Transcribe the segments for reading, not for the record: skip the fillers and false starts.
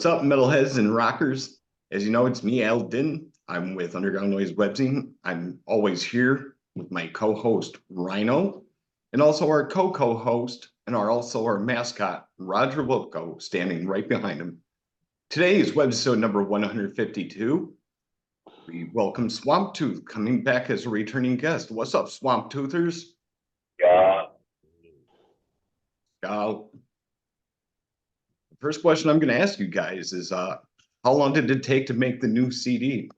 What's up, metalheads and rockers? As you know, it's me, Alden. I'm with Underground Noise Webzine. I'm always here with my co-host, Rhino, and also our co-host and also our mascot, Roger Wilco, standing right behind him. Today is Webisode number 152. We welcome Swamp Tooth coming back as a returning guest. What's up, Swamp Toothers? Yeah. The first question I'm going to ask you guys is, how long did it take to make the new CD?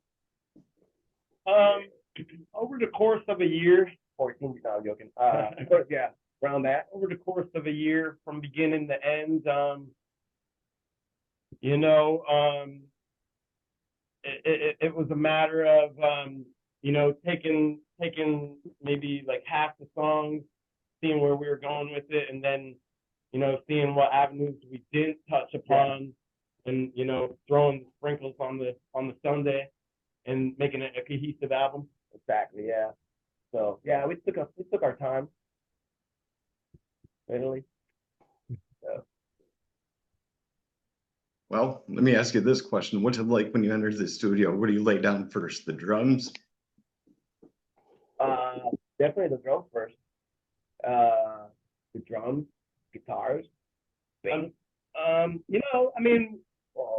Over the course of a year, 14, no, I'm joking. Yeah, around that. Over the course of a year, from beginning to end, it was a matter of, taking maybe like half the songs, seeing where we were going with it, and then, seeing what avenues we didn't touch upon, and throwing the sprinkles on the Sunday, and making it a cohesive album. Exactly. Yeah. So yeah, we took our time. Italy. So. Well, let me ask you this question. What's it like when you enter the studio? What do you lay down first? The drums? Definitely the drums first. The drums, guitars, bass.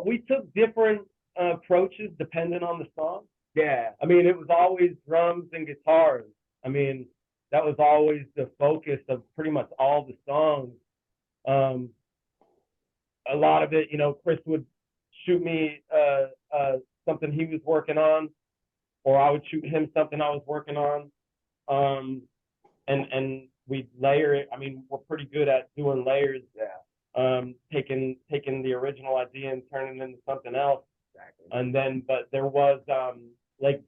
We took different approaches depending on the song. Yeah. It was always drums and guitars. That was always the focus of pretty much all the songs. A lot of it, Chris would shoot me something he was working on, or I would shoot him something I was working on. And we'd layer it. We're pretty good at doing layers. Yeah. Taking the original idea and turning it into something else. Exactly. And then, but there was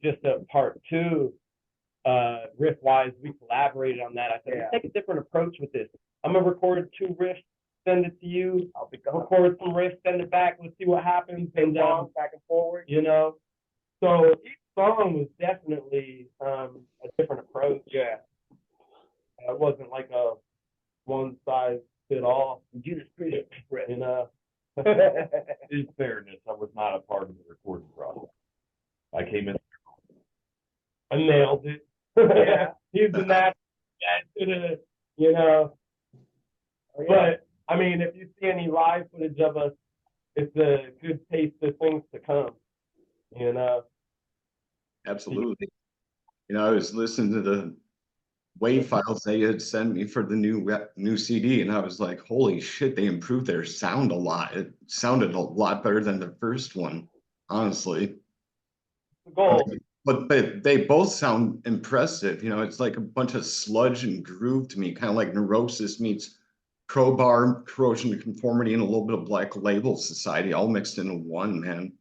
just a part two, riff wise, we collaborated on that. I said, let's take a different approach with this. I'm gonna record 2 riffs, send it to you. I'll record some riffs, send it back. Let's see what happens. And back and forward. So each song was definitely a different approach. Yeah. It wasn't like a one size fit all. You just pretty, In fairness, I was not a part of the recording process. I came in. I nailed it. Yeah. He's the natural guy, But if you see any live footage of us, it's a good taste of things to come. Absolutely. I was listening to the wave files they had sent me for the new CD, and I was like, holy shit, they improved their sound a lot. It sounded a lot better than the first one, honestly. The goal. But they both sound impressive. It's like a bunch of sludge and groove to me, kind of like Neurosis meets Crowbar, Corrosion to Conformity, and a little bit of Black Label Society, all mixed into one, man.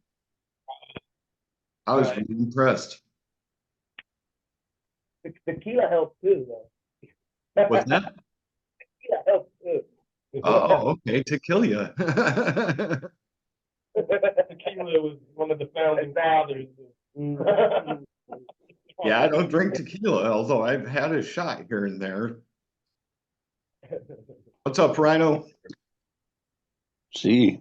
I was really impressed. Tequila helps too, though. What's that? Tequila helps too. Oh, okay, Tequila. Tequila was one of the founding fathers. Yeah, I don't drink tequila, although I've had a shot here and there. What's up, Rhino? See.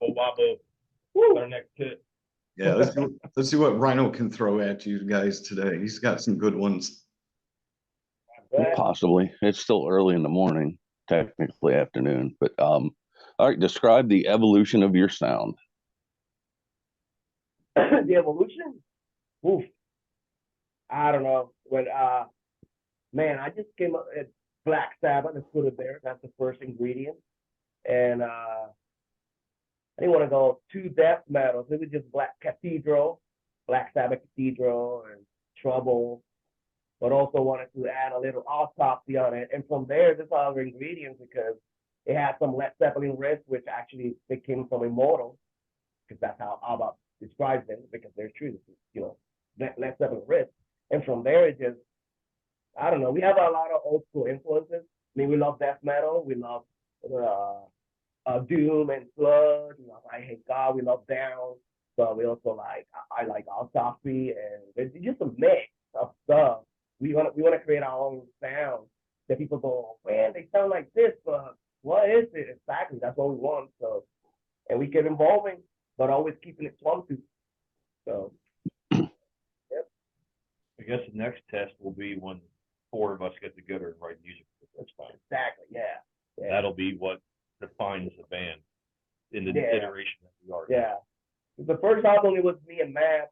Wabo. Our next hit. Yeah, let's see what Rhino can throw at you guys today. He's got some good ones. Possibly. It's still early in the morning, technically afternoon. But all right, describe the evolution of your sound. The evolution? Oof. I don't know. But I just came up at Black Sabbath. Let's put it there. That's the first ingredient. And I didn't want to go too death metal. It was just Black Sabbath Cathedral, and Trouble. But also wanted to add a little autopsy on it. And from there, there's other ingredients because it had some Led Zeppelin riffs, which actually they came from Immortal, because that's how ABBA describes them, because they're true, Led Zeppelin riffs. And from there, it just, I don't know, we have a lot of old school influences. We love death metal, we love Doom and Sludge, I Hate God, we love Down. So we also I like autopsy, and it's just a mix of stuff. We want to create our own sound that people go, man, they sound like this, but What is it? Exactly. That's what we want. So, and we keep evolving, but always keeping it swamp. So, I guess the next test will be when 4 of us get together and write music for the first time. exactly. Yeah. That'll be what defines the band in the iteration that we are. Yeah. The first album, it was me and Matt,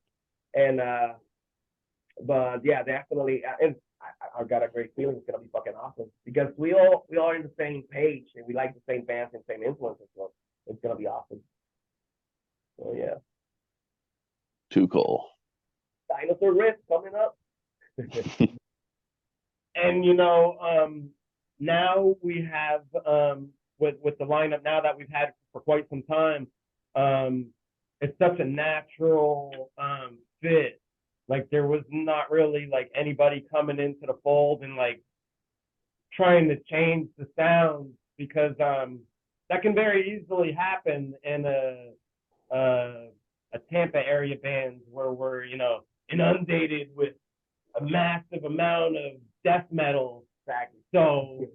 and but yeah, definitely, and I got a great feeling it's gonna be fucking awesome because we all are in the same page and we like the same bands and same influences, so it's gonna be awesome. So yeah, Too cool. Dinosaur Riff coming up. And now we have with the lineup now that we've had for quite some time, it's such a natural fit. Like there was not really like anybody coming into the fold and like trying to change the sound because that can very easily happen in a Tampa area band where we're inundated with a massive amount of death metal. Exactly. So,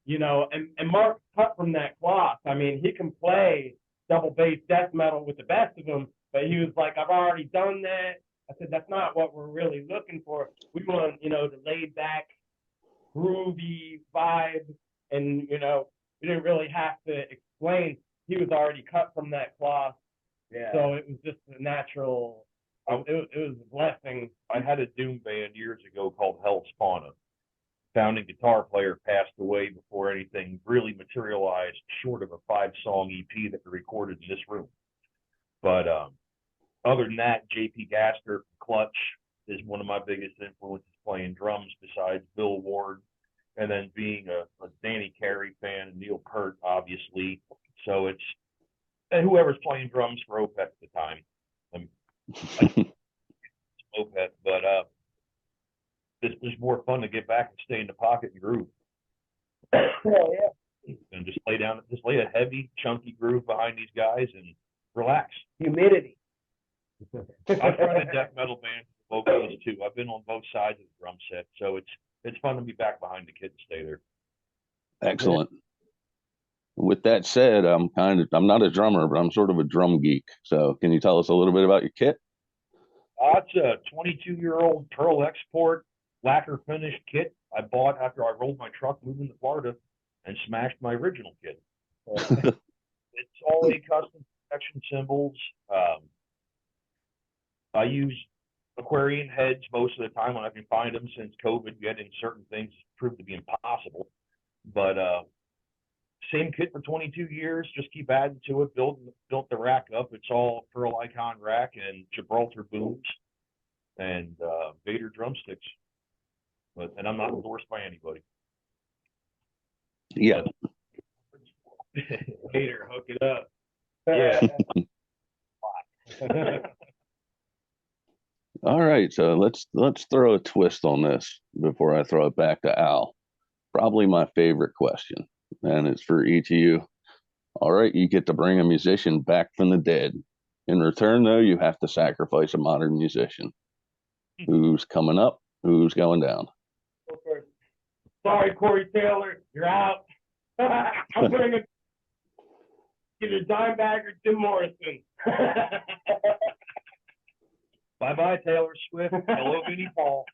and Mark's cut from that cloth. I mean, he can play double bass death metal with the best of them, but he was like, I've already done that. I said, that's not what we're really looking for. We want, the laid back, groovy vibe. And, we didn't really have to explain. He was already cut from that cloth. Yeah. So it was just a natural, it was a blessing. I had a doom band years ago called Hell Spawna. Founding guitar player passed away before anything really materialized, short of a 5-song EP that we recorded in this room. But other than that, J.P. Gaster, Clutch, is one of my biggest influences playing drums besides Bill Ward, and then being a Danny Carey fan and Neil Peart, obviously. So it's and whoever's playing drums for Opeth at the time. Opeth, but this was more fun to get back and stay in the pocket and groove. Oh yeah. And just lay a heavy, chunky groove behind these guys and relax. Humidity. I've tried a death metal band for vocals too. I've been on both sides of the drum set, so it's fun to be back behind the kit and stay there. Excellent. With that said, I'm not a drummer, but I'm sort of a drum geek. So can you tell us a little bit about your kit? It's a 22-year-old Pearl Export lacquer finished kit I bought after I rolled my truck moving to Florida and smashed my original kit. It's all a custom protection symbols. I use Aquarian heads most of the time when I can find them, since COVID getting certain things proved to be impossible. But same kit for 22 years, just keep adding to it, built the rack up. It's all Pearl Icon rack and Gibraltar booms and Vader drumsticks. And I'm not endorsed by anybody. Yeah. Vader, hook it up. Yeah. All right. So let's throw a twist on this before I throw it back to Al. Probably my favorite question, and it's for each of you. All right, you get to bring a musician back from the dead. In return, though, you have to sacrifice a modern musician. Who's coming up? Who's going down? Sorry, Corey Taylor, you're out. I'm bringing either Dimebag or Jim Morrison. Bye-bye, Taylor Swift. Hello, Vinnie Paul.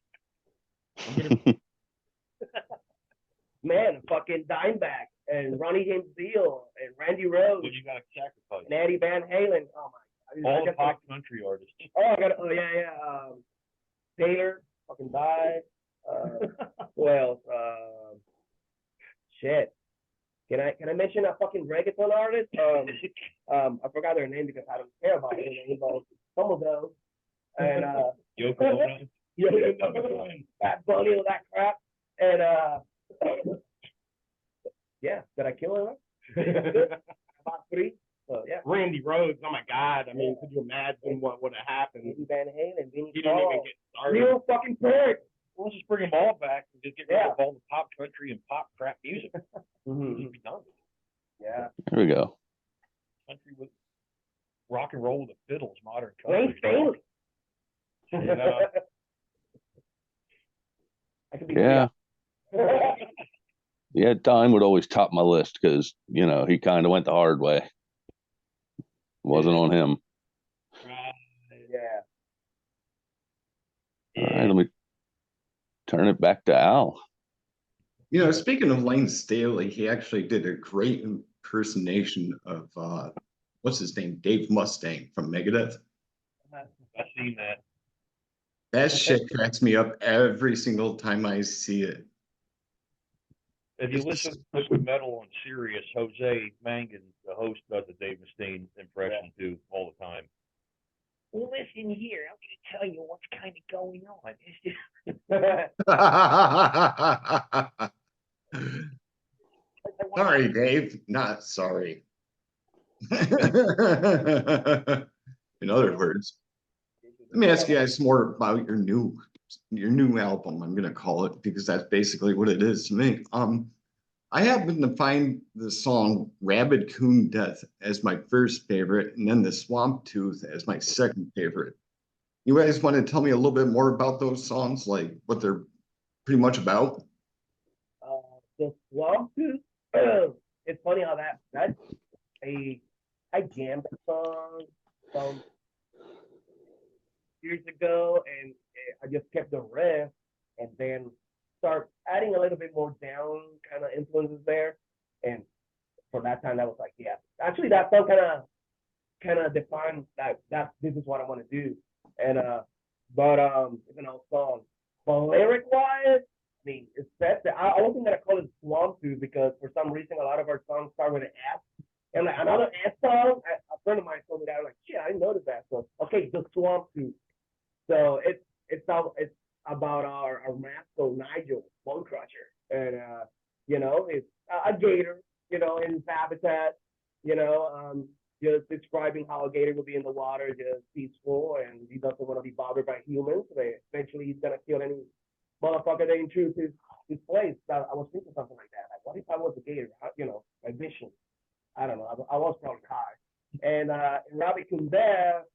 Man, fucking Dimebag and Ronnie James Dio and Randy Rhoads But you got to sacrifice and Eddie Van Halen. Oh my! all the pop country artists. Oh yeah. Taylor, fucking die. Who else? Shit. Can I mention a fucking reggaeton artist? I forgot their name because I don't care about it. Some of those. And Yoko Ono. Bad Bunny, all that crap. And yeah, did I kill him? About 3. So yeah. Randy Rhoads, oh my God. I mean, could you imagine what would have happened? Eddie Van Halen, Vinnie He didn't Paul. even get started. Real fucking prick. Let's just bring them all back and just get rid of all the pop country and pop crap music. Just be done. Yeah. There we go. Country with rock and roll with the fiddles, modern Wayne country. Staley. I could be Yeah. Yeah, Dime would always top my list because, you know, he kind of went the hard way. It wasn't on him. Right. Yeah. All right, let me turn it back to Al. You know, speaking of Lane Staley, he actually did a great impersonation of what's his name? Dave Mustaine from Megadeth. I've seen that. That shit cracks me up every single time I see it. If you listen to Liquid Metal on Sirius, Jose Mangan, the host, does a Dave Mustaine impression too all the time. Well, listen here, I'm going to tell you what's kind of going on. Sorry, Dave. Not sorry. In other words, let me ask you guys more about your new album, I'm gonna call it, because that's basically what it is to me. I happen to find the song Rabid Coon Death as my first favorite, and then the Swamp Tooth as my second favorite. You guys want to tell me a little bit more about those songs, like what they're pretty much about? The Swamp Tooth, it's funny how that's I jammed that song some years ago, and I just kept the riff and then start adding a little bit more down kind of influences there. And for that time, that was like, yeah, actually that song kind of defined that this is what I want to do. And but it's an old song. But lyric wise, I mean, it's that I don't think that I call it Swamp Tooth because for some reason a lot of our songs start with an S. And like another S song, a friend of mine told me that. I was like, shit, I didn't notice that. So okay, the Swamp Tooth. So it's about our mascot Nigel, Bone Crusher, and you know, it's a gator, you know, in his habitat, you know, just describing how a gator will be in the water, just peaceful, and he doesn't want to be bothered by humans. So eventually, he's gonna kill any motherfucker that intrudes his place. I was thinking something like that. Like, what if I was a gator? You know, my mission. I don't know. I was probably high. And in Rabbit Coon Death,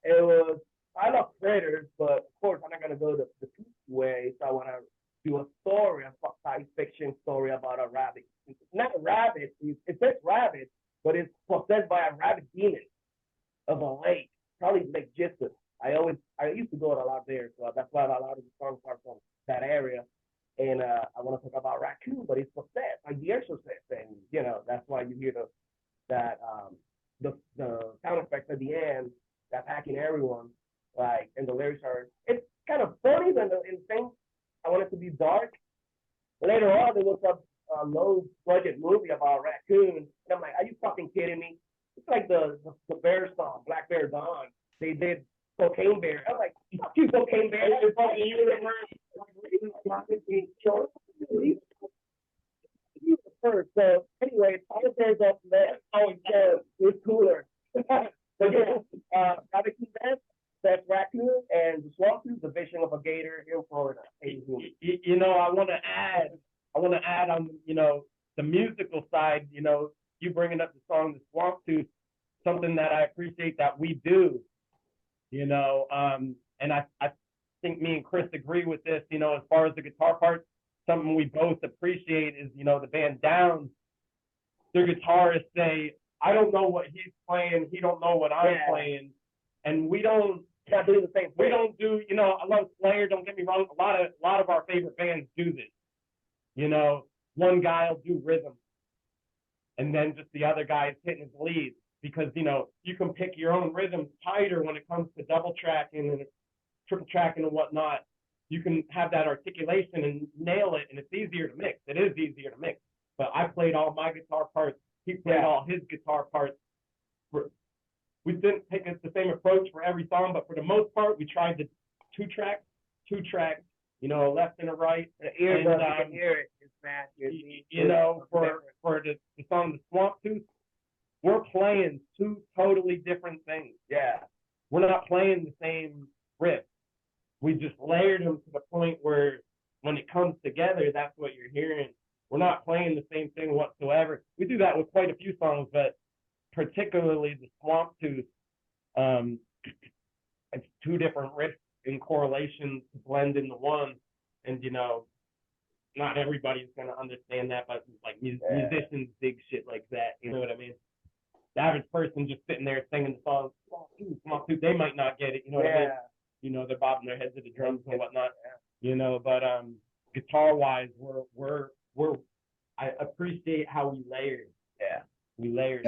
it was, I love critters, but of course I'm not gonna go the peace way. So I want to do a story, a science fiction story about a rabbit. It's not a rabbit. It says rabbit, but it's possessed by a rabbit demon of a lake, probably Lake Jister. I used to go a lot there, so that's why a lot of the songs are from that area. And I want to talk about raccoon, but it's possessed, like the exorcist, and you know that's why you hear the sound effects at the end attacking everyone. Like, and the lyrics are, it's kind of funny, but in things I want it to be dark. Later on, there was a low budget movie about a raccoon, and I'm like, are you fucking kidding me? It's like the Bear song, Black Bear Dawn. They did Cocaine Bear. I'm like, fuck you, Cocaine Bear. You're fucking first. So anyway, all the bears up there. Oh, yeah, it's cooler. But yeah, Rabbit Coon Death, that's raccoon, and the Swamp Tooth, the vision of a gator in Florida. You know, I want to add on, you know, the musical side, you know, you bringing up the song The Swamp Tooth, something that I appreciate that we do, you know, and I think me and Chris agree with this, you know, as far as the guitar parts, something we both appreciate is, you know, the band Downs, their guitarists say, I don't know what he's playing, he don't know what I'm playing, and we don't do the same thing. We don't do, you know, I love Slayer, don't get me wrong, a lot of our favorite bands do this. You know, one guy will do rhythm, and then just the other guy is hitting his lead because, you know, you can pick your own rhythm tighter when it comes to double tracking and triple tracking and whatnot. You can have that articulation and nail it, and it's easier to mix. It is easier to mix. But I played all my guitar parts. He played all his guitar parts. We didn't take the same approach for every song, but for the most part, we tried the two track, you know, a left and a right. The ear doesn't can hear it. It's bad. You know, for the song The Swamp Tooth, we're playing two totally different things. Yeah. We're not playing the same riff. We just layered them to the point where when it comes together, that's what you're hearing. We're not playing the same thing whatsoever. We do that with quite a few songs, but particularly The Swamp Tooth, it's two different riffs in correlation to blend into one. And, you know, not everybody's gonna understand that, but like musicians dig shit like that. You know what I mean? The average person just sitting there singing the song, small tooth, they might not get it. You know what I mean? You know, they're bobbing their heads to the drums and whatnot. You know, but guitar wise, I appreciate how we layered. Yeah, we layered.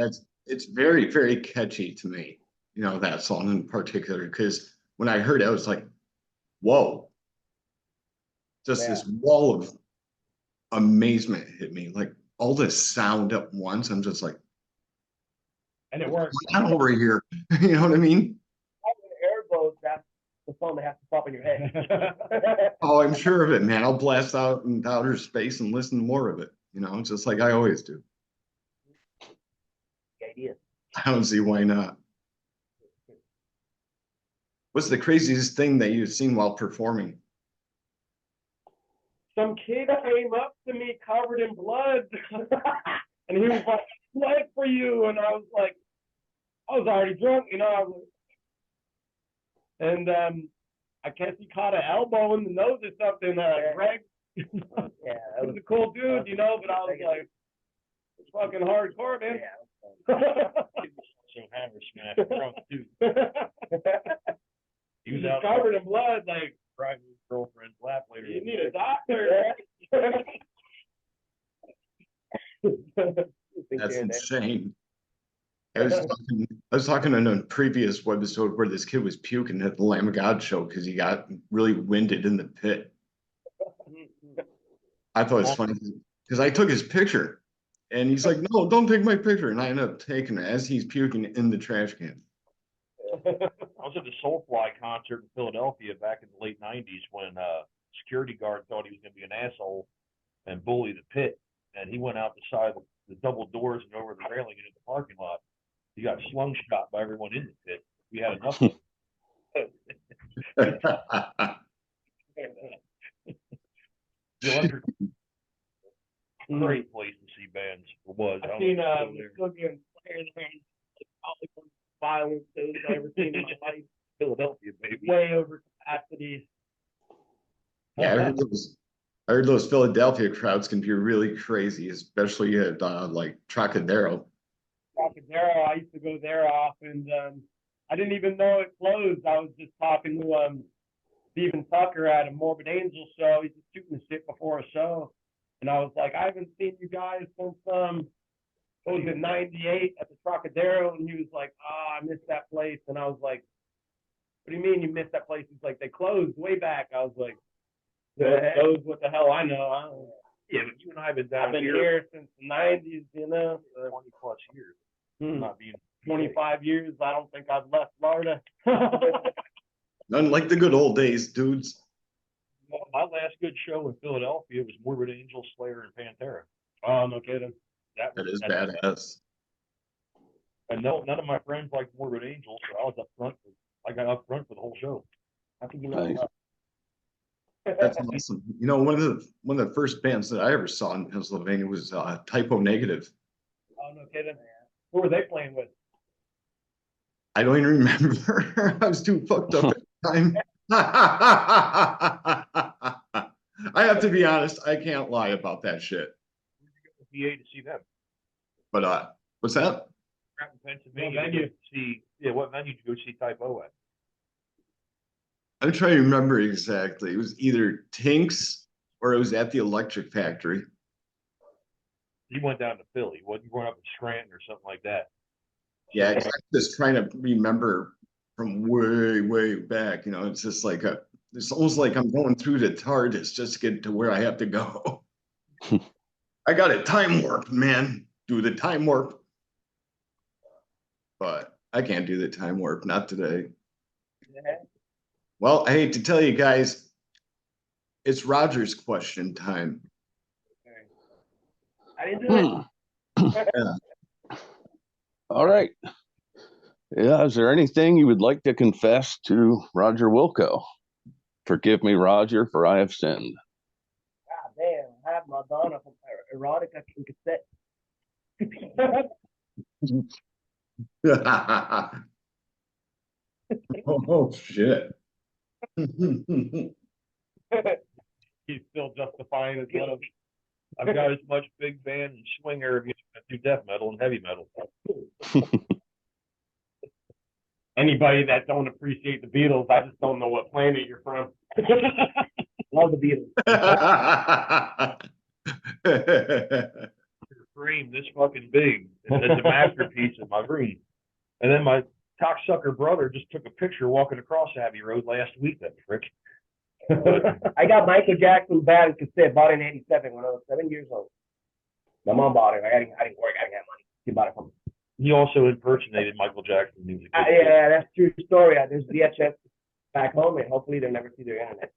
It's very, very catchy to me, you know, that song in particular, because when I heard it, I was like, whoa. Just this wall of amazement hit me. Like all this sound at once. I'm just like, and it works. I'm over here. You know what I mean? Air blows, that's the song that has to pop in your head. Oh, I'm sure of it, man. I'll blast out in outer space and listen to more of it. You know, just like I always do. The idea. I don't see why not. What's the craziest thing that you've seen while performing? Some kid came up to me covered in blood, and he was like, "Blood for you," and I was like, I was already drunk, you know. I was, and I guess he caught an elbow in the nose or something. Greg, Yeah, he was a cool dude, you know. But I was like, it's fucking hardcore, man. So hammer smash drunk too. He was out covered in blood, like driving his girlfriend's lap later. you need a doctor. That's insane. I was talking in a previous webisode where this kid was puking at the Lamb of God show because he got really winded in the pit. I thought it was funny because I took his picture and he's like, no, don't take my picture. And I ended up taking it as he's puking in the trash can. I was at the Soulfly concert in Philadelphia back in the late 90s when security guard thought he was going to be an asshole and bully the pit. And he went out the side of the double doors and over the railing into the parking lot. He got slung shot by everyone in the pit. We had enough of it. Great place to see bands. It was. I've seen still getting players probably one of the violent shows I've ever seen in my life. Philadelphia, baby. Way over capacity. Yeah, I heard those Philadelphia crowds can be really crazy, especially at like Trocadero. Trocadero, I used to go there often. I didn't even know it closed. I was just talking to Steven Tucker at a Morbid Angel show. He's just shooting the shit before a show. And I was like, I haven't seen you guys since what was it, 98 at the Trocadero? And he was like, I missed that place. And I was like, what do you mean you missed that place? He's like, they closed way back. I was like, those what the hell I know. Yeah, but you and I have been down I've been here since the 90s, you know. 20 plus years. Not being 25 years. I don't think I've left Florida. None like the good old days, dudes. My last good show in Philadelphia was Morbid Angel, Slayer, and Pantera. Oh, no kidding. That is badass. And no, none of my friends liked Morbid Angel, so I was up front. I got up front for the whole show. I think you know. Nice. That's awesome. You know, one of the first bands that I ever saw in Pennsylvania was Typo Negative. Oh, no kidding. Who were they playing with? I don't even remember. I was too fucked up at the time. I have to be honest. I can't lie about that shit. Where'd you go to PA to see them? But what's that? Out in Pennsylvania. What venue? What venue did you go see Typo at? I'm trying to remember exactly. It was either Tinks or it was at the Electric Factory. You went down to Philly. You weren't up in Scranton or something like that. Yeah, I'm just trying to remember from way, way back. You know, it's just like it's almost like I'm going through the TARDIS just to get to where I have to go. I got a time warp, man. Do the time warp. But I can't do the time warp, not today. Yeah. Well, I hate to tell you guys, it's Roger's question time. I didn't do it. All right. Yeah, is there anything you would like to confess to Roger Wilco? Forgive me, Roger, for I have sinned. God damn, I have Madonna from Erotica cassette. Oh shit. he's still justifying his love. I've got as much big band and swinger as you do death metal and heavy metal. Anybody that don't appreciate the Beatles, I just don't know what planet you're from. Love the Beatles. Frame this fucking big. It's a masterpiece of my brain. And then my cocksucker brother just took a picture walking across Abbey Road last week, that prick. I got Michael Jackson's bad cassette, bought it in '87 when I was 7 years old. My mom bought it. I didn't work. I didn't have money. She bought it for me. He also impersonated Michael Jackson music. Yeah, that's a true story. There's VHS back home, and hopefully they'll never see their internet.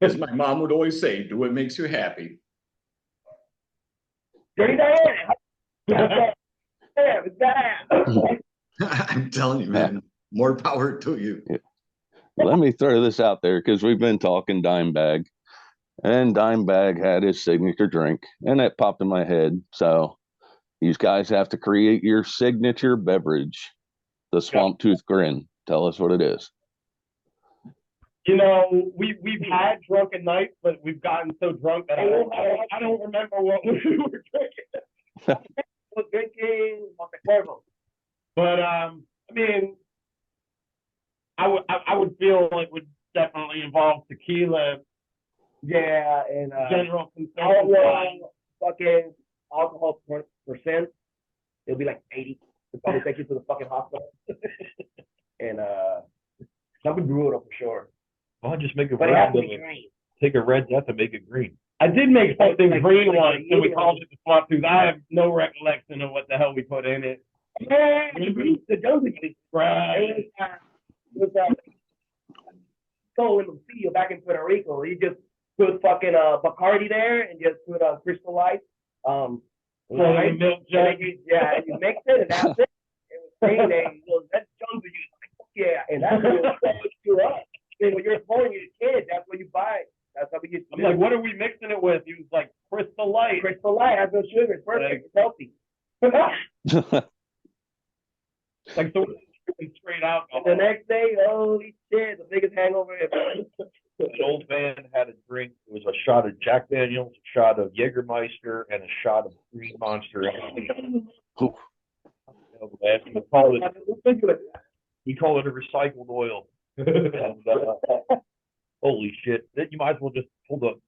As my mom would always say, do what makes you happy. Dirty Diana. Yeah, it's bad. I'm telling you, man, more power to you. Let me throw this out there because we've been talking Dimebag, and Dimebag had his signature drink, and that popped in my head. So these guys have to create your signature beverage, the Swamp Tooth Grin. Tell us what it is. You know, we've had drunken nights, but we've gotten so drunk that I don't remember what we were drinking. Was drinking Monte Cuervo. But I mean, I would feel it would definitely involve tequila. Yeah, and General consumption. Fucking alcohol percent. It'll be like 80. They'll probably take you to the fucking hospital. And something brutal for sure. Well, just make a But it has red to be green. take a red death and make it green. I did make something Like- green like- once, and we like- called it the Swamp Tooth. I have no recollection of what the hell we put in it. Yeah, the Josie. Right. It was so in Lucio back in Puerto Rico. You just put fucking Bacardi there and just put Crystal Light. Like milk jug. Yeah, and you mix it and that's it. It was green and he goes, that's Josie. Yeah, and that's what you up. And when you're born, you're a kid, that's what you buy. That's how we get. I'm like, what are we mixing it with? He was like, Crystal Light. Crystal Light has no sugar. It's perfect. It's healthy. Like, so it's straight alcohol. The next day, holy shit, the biggest hangover ever. An old man had a drink. It was a shot of Jack Daniels, a shot of Jägermeister, and a shot of Green Monster. We call it a recycled oil. And, holy shit. Then you might as well just pull the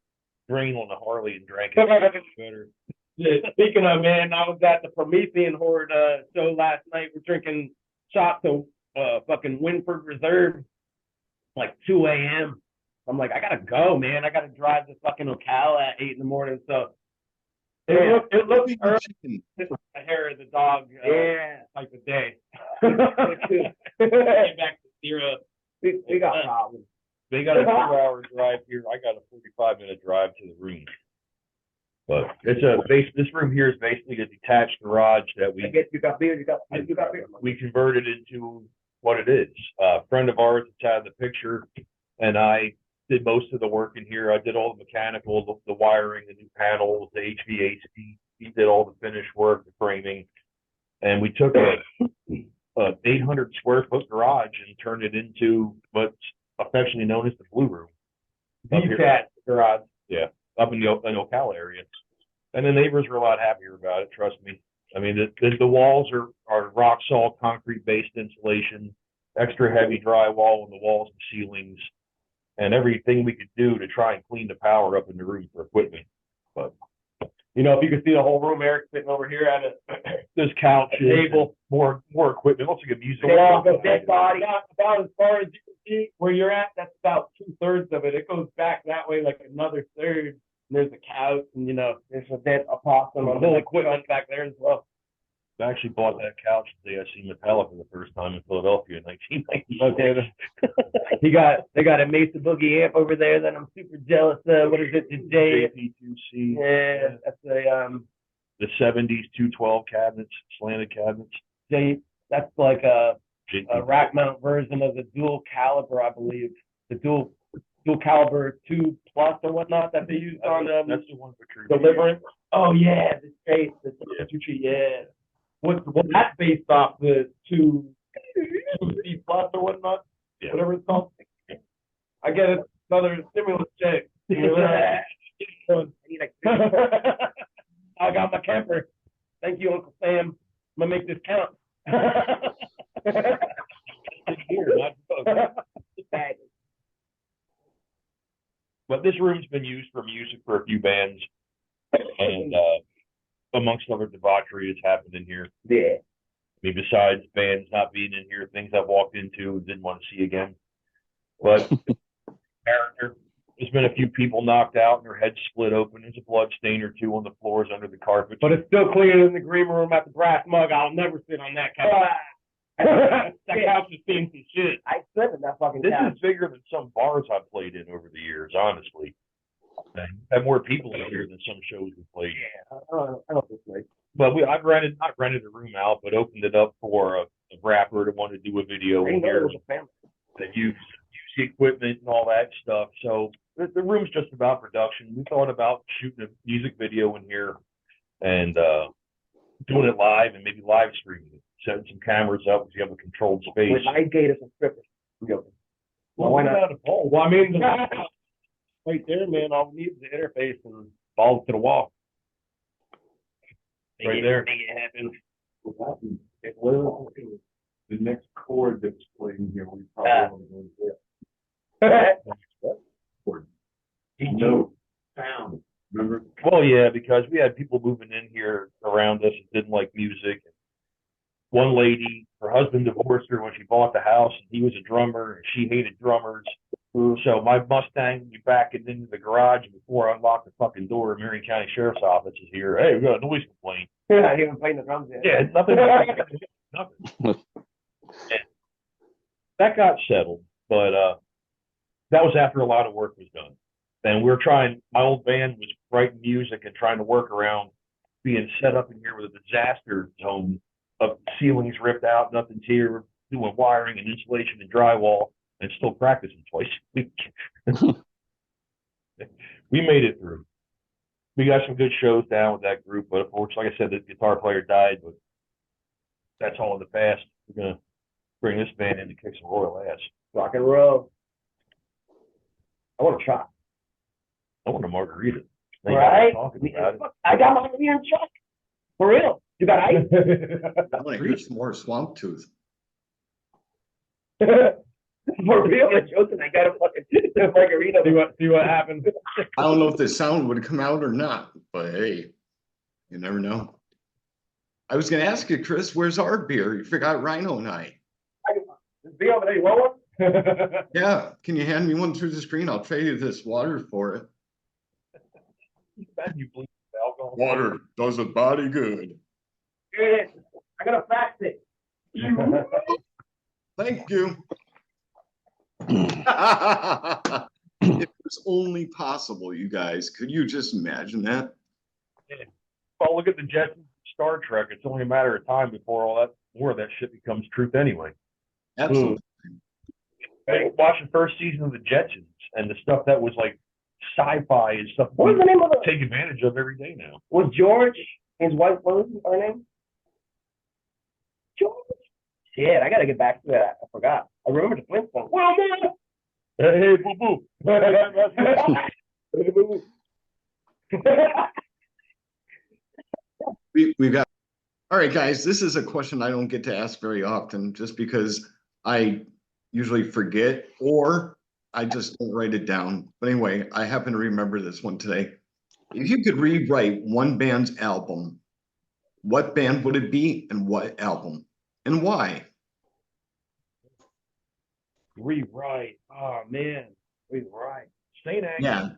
drain on the Harley and drank it. Better. Speaking of, man, I was at the Promethean Horde show last night. We're drinking shots of fucking Winford Reserve, like 2 a.m. I'm like, I gotta go, man. I gotta drive to fucking Ocala at 8 in the morning. So it looks early. The hair of the dog type of day. Get back to zero. We got problems. They got a 2-hour drive here. I got a 45-minute drive to the room. But this room here is basically a detached garage that I guess you got beer. You got beer. we converted into what it is. A friend of ours that's out of the picture, and I did most of the work in here. I did all the mechanical, the wiring, the new panels, the HVAC. He did all the finish work, the framing, and we took a 800 square foot garage and turned it into what's affectionately known as the Blue Room. Up here. Cat garage. Yeah, up in the Ocala area. And the neighbors were a lot happier about it, trust me. I mean, the walls are rock salt, concrete-based insulation, extra heavy drywall on the walls and ceilings, and everything we could do to try and clean the power up in the room for equipment. But You know, if you could see the whole room, Eric sitting over here at this couch, table, more equipment. It looks like a music. Dead body. about as far as you can see where you're at, that's about 2/3 of it. It goes back that way like another third. And there's a couch, and you know, There's a dead opossum. the whole equipment back there as well. I actually bought that couch the day I seen Metallica for the first time in Philadelphia in 1990. Okay, they got a Mesa Boogie amp over there that I'm super jealous of. What is it, the JP2C. Yeah, that's a The 70s 212 cabinets, slanted cabinets. that's like a JP. rack mount version of the dual caliber, I believe. The dual caliber 2 plus or whatnot that they use on That's the one for True. Deliverance. Oh yeah, the chase, yeah. What that's based off the 2C plus or whatnot. Yeah. whatever it's called. I get another stimulus check. I got my camper. Thank you, Uncle Sam. I'm gonna make this count. Here, not but this room's been used for music for a few bands, and amongst other debauchery has happened in here. Yeah. I mean, besides bands not being in here, things I've walked into and didn't want to see again. But character, there's been a few people knocked out and their heads split open. There's a blood stain or two on the floors under the carpet. But it's still cleaner than the green room at the Brass Mug. I'll never sit on that couch. That couch has seen some shit. I slept in that fucking This couch. is bigger than some bars I've played in over the years, honestly. I've had more people in here than some shows we played. Yeah, I don't think so. But I've not rented a room out, but opened it up for a rapper to want to do a video I in didn't know it here was a family. that use the equipment and all that stuff. So the room's just about production. We thought about shooting a music video in here and doing it live and maybe live streaming it. Setting some cameras up because you have a controlled space. With my gators and strippers. Well, why not? Well, I mean, right there, man. All we need is the interface and balls to the wall. Right there. Make it happen. The next chord that's playing here, we probably want to go chord. No sound. Remember? Well, yeah, because we had people moving in here around us that didn't like music. One lady, her husband divorced her when she bought the house, and he was a drummer, and she hated drummers. So my Mustang would be backing into the garage, and before I unlocked the fucking door, Marion County Sheriff's Office is here. Hey, we got a noise complaint. I haven't played the drums yet. Yeah, nothing. Nothing. And that got settled, but that was after a lot of work was done. And we were trying, my old band was writing music and trying to work around being set up in here with a disaster zone of ceilings ripped out, nothing's here, doing wiring and insulation and drywall, and still practicing twice a week. We made it through. We got some good shows down with that group, but unfortunately, like I said, the guitar player died, but that's all in the past. We're going to bring this band in to kick some royal ass. Rock and roll. I want a shot. I want a margarita. Right? Talking about it. I got my beer and chuck. For real. You got ice? I want to hear some more Swamp Tooth. For real? I'm joking. I got a fucking margarita. See what happens. I don't know if the sound would come out or not, but hey, you never know. I was going to ask you, Chris, where's our beer? You forgot Rhino and I. This beer over there, you want one? Yeah, can you hand me one through the screen? I'll trade you this water for it. You bleed alcohol. Water does a body good. Here it is. I got to fax it. Thank you. If it was only possible, you guys, could you just imagine that? Well, look at the Jetsons, Star Trek. It's only a matter of time before all that more of that shit becomes truth anyway. Absolutely. Hey, watching first season of the Jetsons and the stuff that was like sci-fi and stuff What was the name of take advantage of every day now. Was George, his wife, what was her name? George. Shit, I got to get back to that. I forgot. I remember the Flintstones. Well, man. Hey, boo boo. Hey, boo-boo. We've got, all right, guys, this is a question I don't get to ask very often just because I usually forget or I just don't write it down. But anyway, I happen to remember this one today. If you could rewrite one band's album, what band would it be and what album and why? Rewrite. Oh man. Rewrite. Saint Anger. Yeah.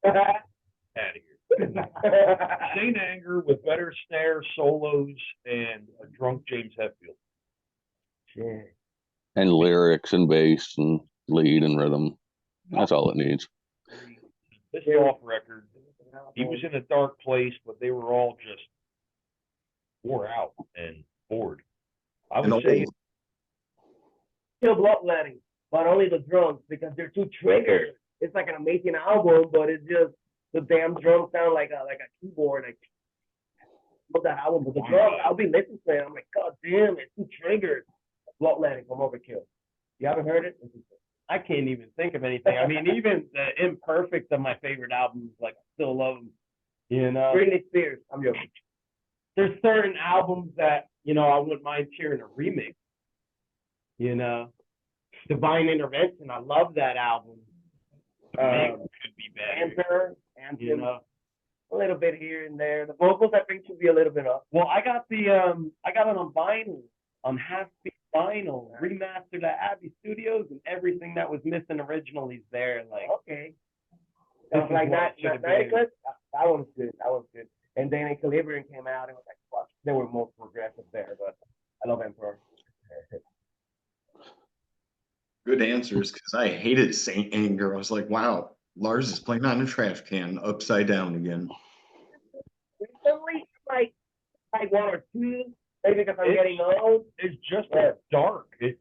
Out of here. Saint Anger with better snare solos and a drunk James Hetfield. Shit. And lyrics and bass and lead and rhythm. That's all it needs. This is off record. He was in a dark place, but they were all just wore out and bored. I would say Still bloodletting, but only the drums because they're too triggered. It's like an amazing album, but it's just the damn drums sound like a keyboard. Like love that album, but the drums, I'll be listening to it. I'm like, God damn, it's too triggered. Float Landing from Overkill. You haven't heard it? I can't even think of anything. I mean, even the imperfect of my favorite albums, like I still love them. You know, Britney Spears. I'm joking. there's certain albums that I wouldn't mind hearing a remix. You know, Divine Intervention. I love that album. Could be better. Anthem. You know, A little bit here and there. The vocals, I think, should be a little bit up. well, I got it on vinyl, on half-speed vinyl, remastered at Abbey Studios, and everything that was missing originally is there. Like, Okay. This Stuff is like what that. it should have That been. one's good. That one's good. And then Equilibrium came out, and it was like, fuck, they were more progressive there, but I love Emperor. Good answers, because I hated Saint Anger. I was like, wow, Lars is playing on a trash can upside down again. Recently, like one or two, maybe because I'm getting old. It's just dark. It's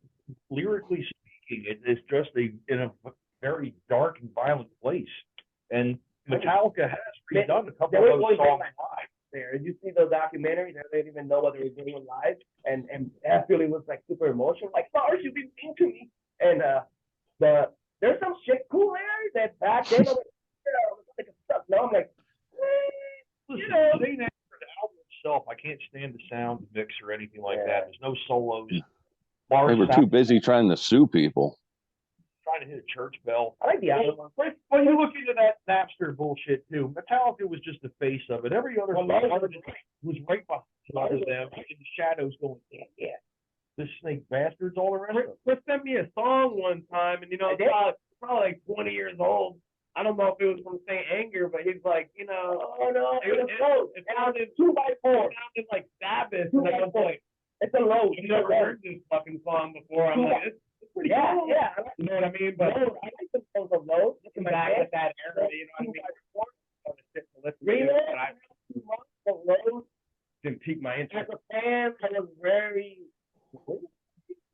lyrically speaking, it's just in a very dark and violent place. And Metallica has redone a couple of those songs live. There, did you see the documentary? They didn't even know what they were doing live, and Billy was like super emotional, like Lars, you've been mean to me. And there's some shit cool there that back then I was like stuff. Now I'm like, Listen, Saint Anger, the album itself, I can't stand the sound mix or anything like that. There's no solos. They Lars were too busy trying to sue people. trying to hit a church bell. I like the album. When you look into that Napster bullshit too, Metallica was just the face of it. Every other artist was right behind them in the shadows going, yeah, this snake bastards, all the rest of them. Chris sent me a song one time, and it's probably like 20 years old. I don't know if it was from Saint Anger, but he's like, Oh no, it sounded 2x4. It sounded like Sabbath. And I was like, it's a low. I've never heard this fucking song before. I'm like, it's pretty cool. Yeah. You know what I mean? But I like the songs of low. looking back at that era, you know what I mean? Low. Didn't pique my As interest. a fan, I was very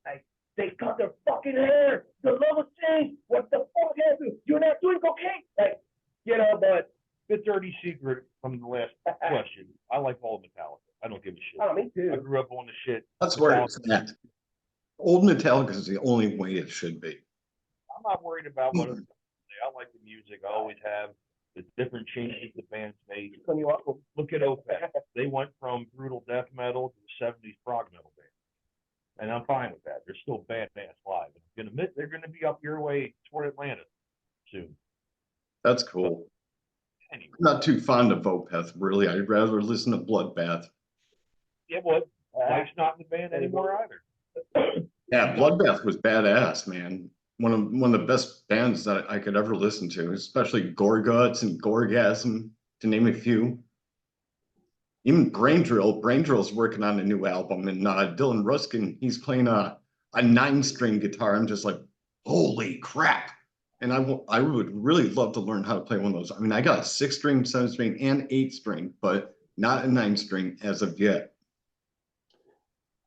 like they cut their fucking hair. The lowest thing. What the fuck happened? You're not doing cocaine. Like, but The dirty secret from the last question. I like all of Metallica. I don't give a shit. oh, me I too. grew up on the shit. That's where it's at. Old Metallica is the only way it should be. I'm not worried about what other people say. I like the music. I always have. The different changes the band's made. Look at Opeth. They went from brutal death metal to 70s prog metal band. And I'm fine with that. They're still badass live. I'm gonna admit they're gonna be up your way toward Atlanta soon. That's cool. Anyway, I'm not too fond of Opeth, really. I'd rather listen to Bloodbath. yeah, what? Mike's not in the band anymore either. Yeah, Bloodbath was badass, man. One of the best bands that I could ever listen to, especially Gorguts and Gorgasm, to name a few. Even Brain Drill. Brain Drill's working on a new album, and Dylan Ruskin, he's playing a 9-string guitar. I'm just like, holy crap! And I would really love to learn how to play one of those. I mean, I got a 6-string, 7-string, and 8-string, but not a 9-string as of yet.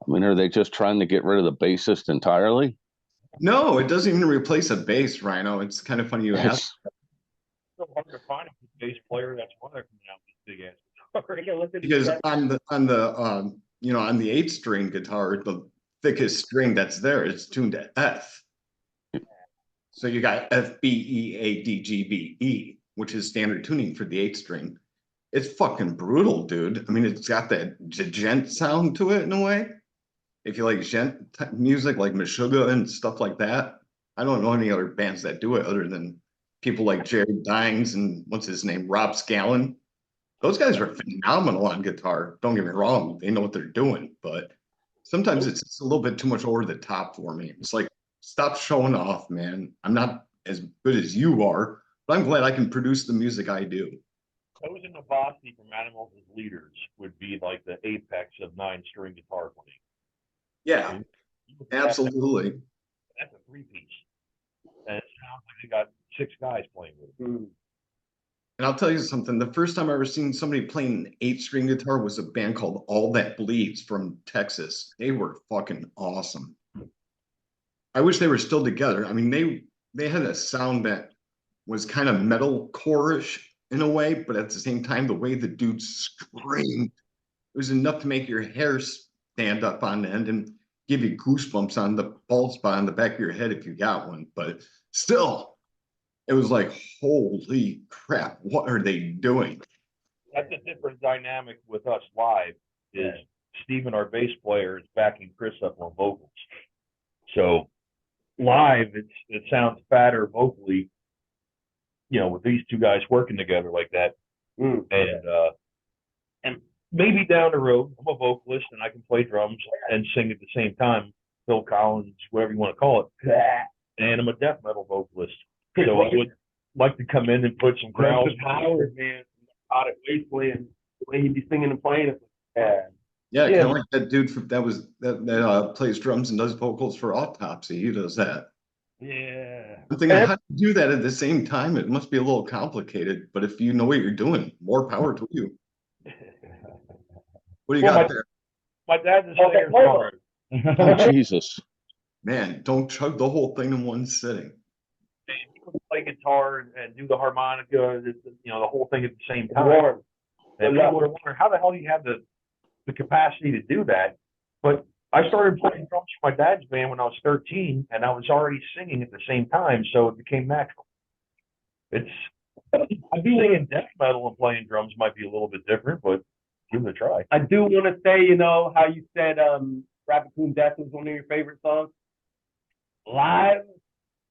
I mean, are they just trying to get rid of the bassist entirely? No, it doesn't even replace a bass, Rhino. It's kind of funny you ask. It's, It's so hard to find a bass player. That's why they're coming out with big ass. Because on the 8-string guitar, the thickest string that's there is tuned to F. So you got F, B, E, A, D, G, B, E, which is standard tuning for the 8-string. It's fucking brutal, dude. I mean, it's got that djent sound to it in a way. If you like djent music like Meshuggah and stuff like that, I don't know any other bands that do it other than people like Jared Dines and what's his name, Rob Scallon. Those guys are phenomenal on guitar. Don't get me wrong, they know what they're doing, but sometimes it's just a little bit too much over the top for me. It's like, stop showing off, man. I'm not as good as you are, but I'm glad I can produce the music I do. Those in the Boston from Animals as leaders would be like the apex of 9-string guitar playing. Yeah, absolutely. That's a 3-piece. And it sounds like they got 6 guys playing with it. And I'll tell you something, the first time I ever seen somebody playing an 8-string guitar was a band called All That Bleeds from Texas. They were fucking awesome. I wish they were still together. I mean, they had a sound that was kind of metalcore-ish in a way, but at the same time, the way the dude screamed, it was enough to make your hair stand up on end. And give you goosebumps on the bald spot on the back of your head if you got one. But still, it was like, holy crap, what are they doing? That's a different dynamic with us live. Is Steven, our bass player, is backing Chris up on vocals. So live, it sounds fatter vocally, with these two guys working together like that. And maybe down the road, I'm a vocalist and I can play drums and sing at the same time. Phil Collins, whatever you want to call it. And I'm a death metal vocalist. So I would like to come in and put some growls. Howard, man, out at Wasteland, the way he'd be singing and playing. Yeah, kind of like that dude that plays drums and does vocals for Autopsy. He does that. Yeah. I'm thinking, how do you do that at the same time? It must be a little complicated, but if you know what you're doing, more power to you. What do you got there? My dad's a singer. Oh, Jesus. Man, don't chug the whole thing in one sitting. You can play guitar and do the harmonica, the whole thing at the same time. And people are wondering, how the hell do you have the capacity to do that? But I started playing drums for my dad's band when I was 13, and I was already singing at the same time, so it became natural. Singing death metal and playing drums might be a little bit different, but give it a try. I do want to say, how you said Raccoon Death was one of your favorite songs. Live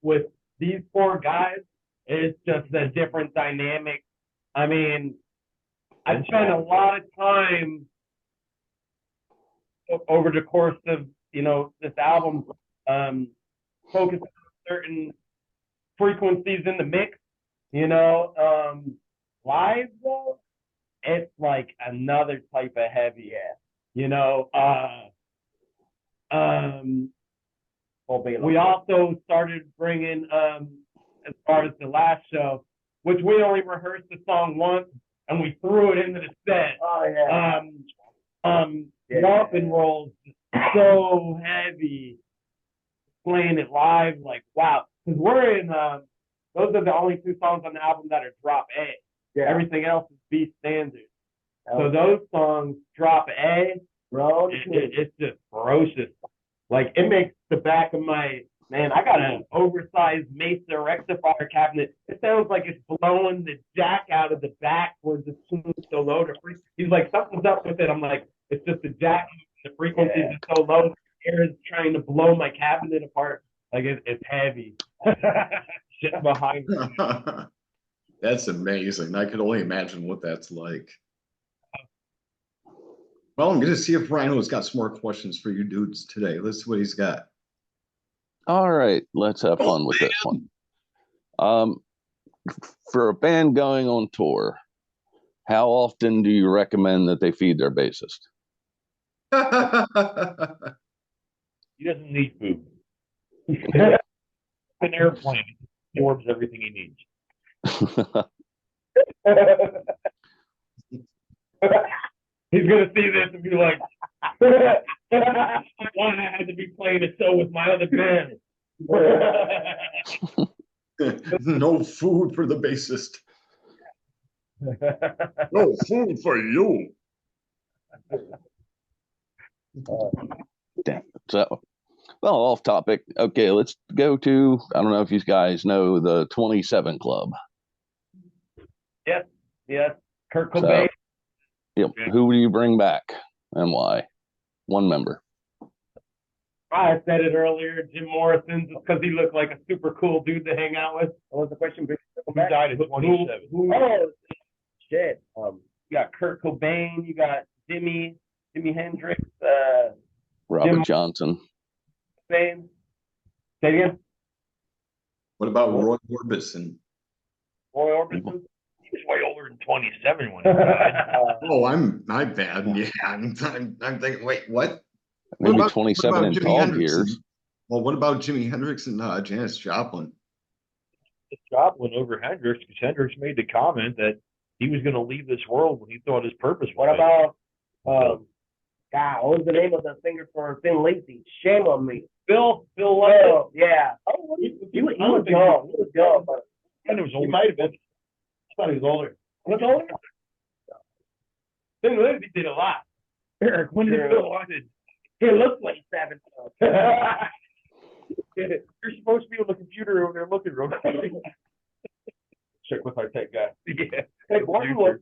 with these four guys, it's just a different dynamic. I mean, I spent a lot of time over the course of, this album, focusing on certain frequencies in the mix, live though, it's like another type of heavy ass, we also started bringing, as far as the last show, which we only rehearsed the song once and we threw it into the set. Romp and Roll's so heavy, playing it live, like, wow. Because we're in, those are the only two songs on the album that are drop A. Yeah. Everything else is B standard. So those songs drop A, bro. It's just ferocious. Like, it makes the back of my, man, I got an oversized Mesa rectifier cabinet. It sounds like it's blowing the jack out of the back where the tune's so low. He's like, something's up with it. I'm like, it's just the jack. The frequency is so low. The air is trying to blow my cabinet apart. Like, it's heavy. Sitting behind me. That's amazing. I could only imagine what that's like. Well, I'm going to see if Rhino's got some more questions for you dudes today. Let's see what he's got. All right, let's have fun with this one. For a band going on tour, how often do you recommend that they feed their bassist? He doesn't need food. An airplane absorbs everything he needs. He's gonna see this and be like, "Why I had to be playing a show with my other band." No food for the bassist. No food for you. Damn. So, well, off topic. Okay, let's go to, I don't know if you guys know the 27 Club. Yes. Kurt Cobain. Yep. Who do you bring back and why? One member. I said it earlier, Jim Morrison, just because he looked like a super cool dude to hang out with. What was the question? Who died at 27? Oh, shit. You got Kurt Cobain, you got Jimi Hendrix, Robert Johnson. Say again? What about Roy Orbison? Roy Orbison? He was way older than 27 when he died. Oh, my bad. Yeah, I'm thinking, wait, what? Maybe 27 in dog years. Well, what about Jimi Hendrix and Janis Joplin? Joplin over Hendrix, because Hendrix made the comment that he was going to leave this world when he thought his purpose was. What about, God, what was the name of the singer for Thin Lizzy? Shame on me. Phil London. Yeah. Oh, he was young. He was young, but he might have been. I thought he was older. What's older? Thin Lizzy did a lot. Eric, when did Phil London? It looks like 7 tons. You're supposed to be on the computer over there looking real quick. Check with our tech guy. Yeah. Hey, Gordon was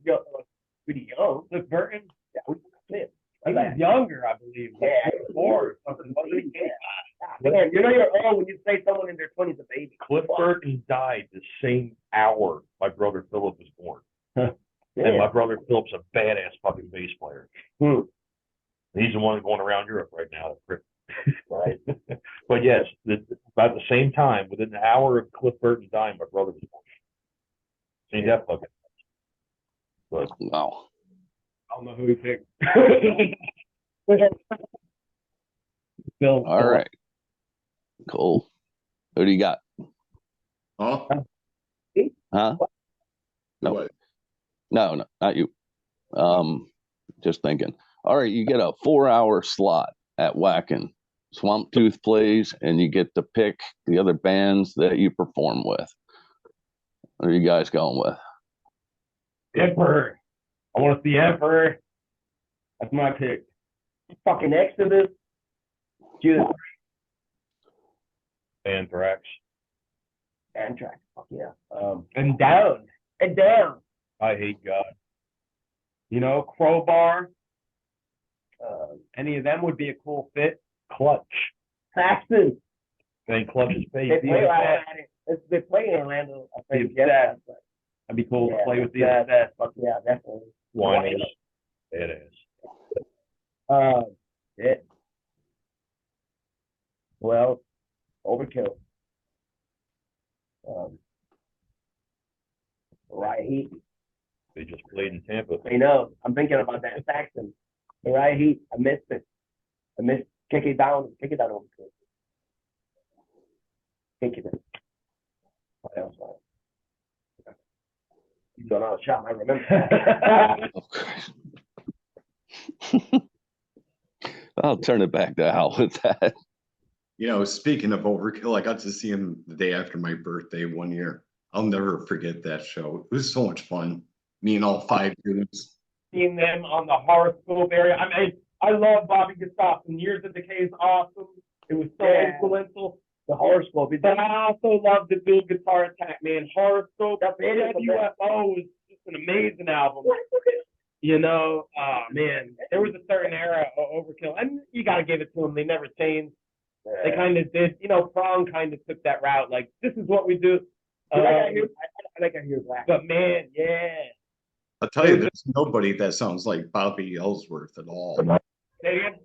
pretty young. Look, Burton, Yeah, we fit. he was younger, I believe. Like Yeah. 4 or something. Wasn't he? Man, you know you're old when you say someone in their 20s a baby. Cliff Burton died the same hour my brother Philip was born. And Yeah. my brother Philip's a badass fucking bass player. Hmm. He's the one going around Europe right now. Right. But yes, about the same time, within an hour of Cliff Burton dying, my brother was born. Seen that fucking. But Wow. I don't know who he picked. Phil. All right. Cool. Who do you got? Huh? Huh? No. What? No, not you. Just thinking. All right, you get a 4-hour slot at Whackin'. Swamp Tooth plays, and you get to pick the other bands that you perform with. What are you guys going with? Emperor. I want to see Emperor. That's my pick. Fucking Exodus. Judas. Anthrax. Anthrax. Fuck yeah. And Down. And down. I hate God. You know, Crowbar. Any of them would be a cool fit. Clutch. Saxon. And Clutch's They face. play in Orlando. I think. The Yeah. That'd be cool to play with the that. Fuck yeah, definitely. Winos. Badass. Yeah. Well, Overkill. Right Heat. They just played in Tampa. I know. I'm thinking about that Saxon. The Right Heat. I missed it. I missed. Kick it down. Overkill. Kick it down. What else? You don't know the shot. I remember. I'll turn it back to Al with that. You know, speaking of Overkill, I got to see him the day after my birthday one year. I'll never forget that show. It was so much fun. Me and all 5 dudes. Seeing them on the horoscope area. I mean, I love Bobby Gustafson. Years of Decay is awesome. It was so influential. The horoscope. But I also love the Dual Guitar Attack, man. Horoscope, WFO is just an amazing album. You know, man, there was a certain era of Overkill, and you got to give it to them. They never changed. They kind of did, you know, Prong kind of took that route. Like, this is what we do. I think I hear that. But man, yeah. I'll tell you, there's nobody that sounds like Bobby Ellsworth at all. Say again?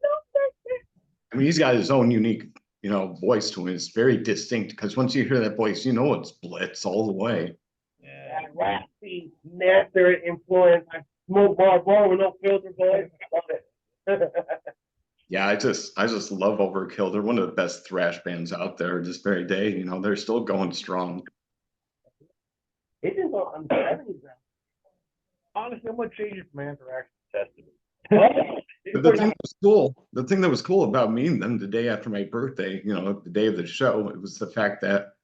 I mean, he's got his own unique, you know, voice to him. It's very distinct because once you hear that voice, you know it's Blitz all the way. Yeah. That raspy, master influence. I smoke bar with no filter voice. I love it. Yeah, I just love Overkill. They're one of the best thrash bands out there this very day. You know, they're still going strong. It is on the 70s now. Honestly, I'm going to change it from Anthrax to Testament. But the thing that was cool, the thing that was cool about meeting them the day after my birthday, you know, the day of the show, it was the fact that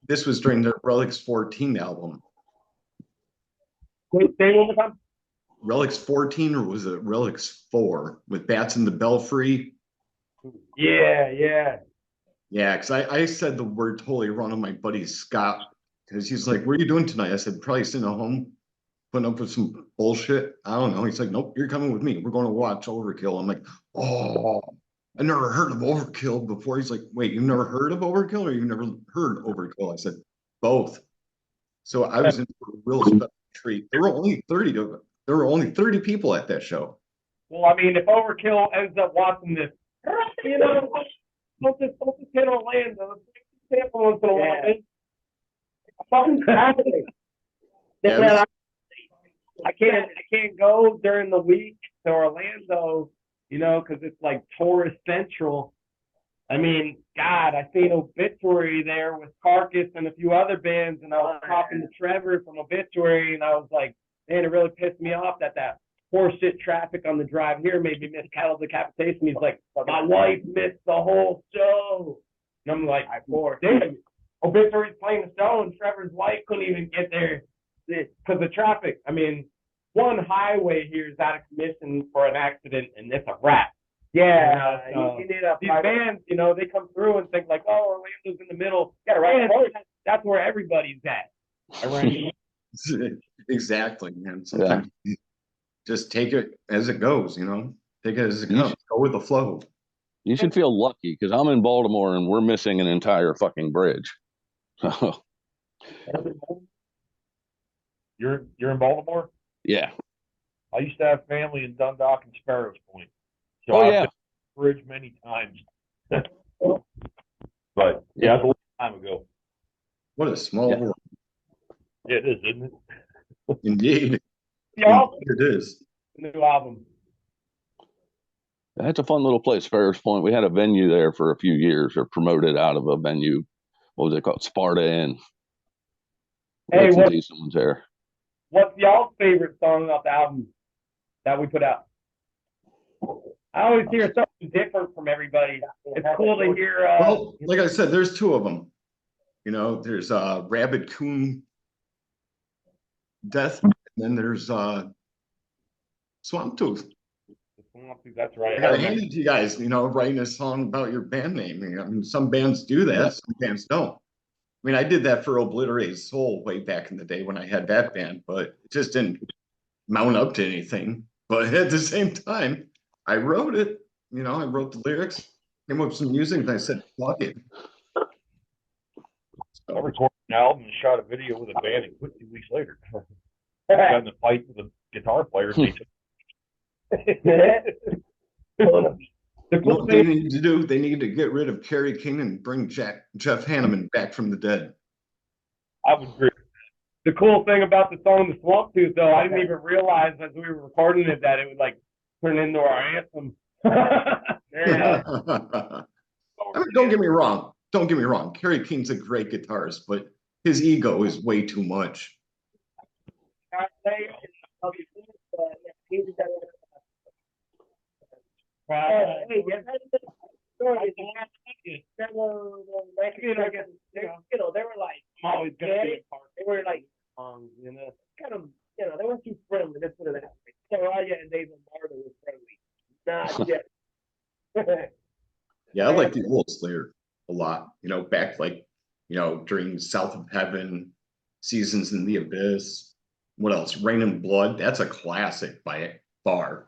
this was during their Relics 14 album. Wait, say it one more time. Relics 14, or was it Relics 4 with Bats in the Belfry? Yeah, yeah. Yeah, because I said the word totally wrong to my buddy Scott, because he's like, "What are you doing tonight?" I said, "Probably sitting at home, putting up with some bullshit." I don't know. He's like, "Nope, you're coming with me. We're going to watch Overkill." I'm like, "Oh, I never heard of Overkill before." He's like, "Wait, you've never heard of Overkill, or you've never heard Overkill?" I said, "Both." So I was in for a real special treat. There were only 30 people at that show. Well, I mean, if Overkill ends up watching this, you know, don't just hit Orlando. Tampa once in a while. Fucking fascinating. Yeah, Man, I can't go during the week to Orlando, you know, because it's like tourist central. I mean, God, I seen Obituary there with Carcass and a few other bands, and I was talking to Trevor from Obituary, and I was like, man, it really pissed me off that horseshit traffic on the drive here made me miss Cattle Decapitation. He's like, my wife missed the whole show. And I'm like, poor damn. Obituary's playing the show, and Trevor's wife couldn't even get there because of traffic. I mean, one highway here is out of commission for an accident, and it's a wrap. Yeah, So, you need a these private. bands, you know, they come through and think like, oh, Orlando's in the middle. Yeah, right. Man, that's where everybody's at. Around. Exactly, man. Sometimes you just take it as it goes, you know. Take it as it You comes. Go with the flow. You should feel lucky because I'm in Baltimore and we're missing an entire fucking bridge. So You're in Baltimore? yeah. I used to have family in Dundalk and Sparrows Point. So Oh I've yeah. been to the bridge many times. But yeah, that's a long time ago. What a small Yeah. world. It is, isn't it? Indeed. Y'all, It is. new album. That's a fun little place, Ferris Point. We had a venue there for a few years, or promoted out of a venue. What was it called? Sparta Inn. We Hey, had some decent ones there. what's y'all's favorite song off the album that we put out? I always hear something different from everybody. It's cool to hear. Well, like I said, there's two of them. You know, there's Rabid Coon Death, and then there's Swamp Tooth. That's right. I gotta hand it to you guys, you know, writing a song about your band name. I mean, some bands do that, some bands don't. I mean, I did that for Obliterated Soul way back in the day when I had that band, but it just didn't mount up to anything. But at the same time, I wrote it. You know, I wrote the lyrics, came up with some music, and I said, fuck it. I recorded an album and shot a video with a band and quit 2 weeks later. Got in a fight with a guitar player and they took The You know cool what they thing, need to do? They need to get rid of Kerry King and bring Jeff Hanneman back from the dead. I would agree. the cool thing about the song "The Swamp Tooth," though, I didn't even realize as we were recording it that it would like turn into our anthem. Yeah. I mean, don't get me wrong. Don't get me wrong. Kerry King's a great guitarist, but his ego is way too much. They were like, I'm always gonna be a part. They were like, you know, kind of, you know, they weren't too friendly. Let's put it that way. Soraya and David Martin was friendly. Not yet. Yeah, I like the old Slayer a lot. You know, back like, you know, during South of Heaven, Seasons in the Abyss. What else? Rain and Blood. That's a classic by far.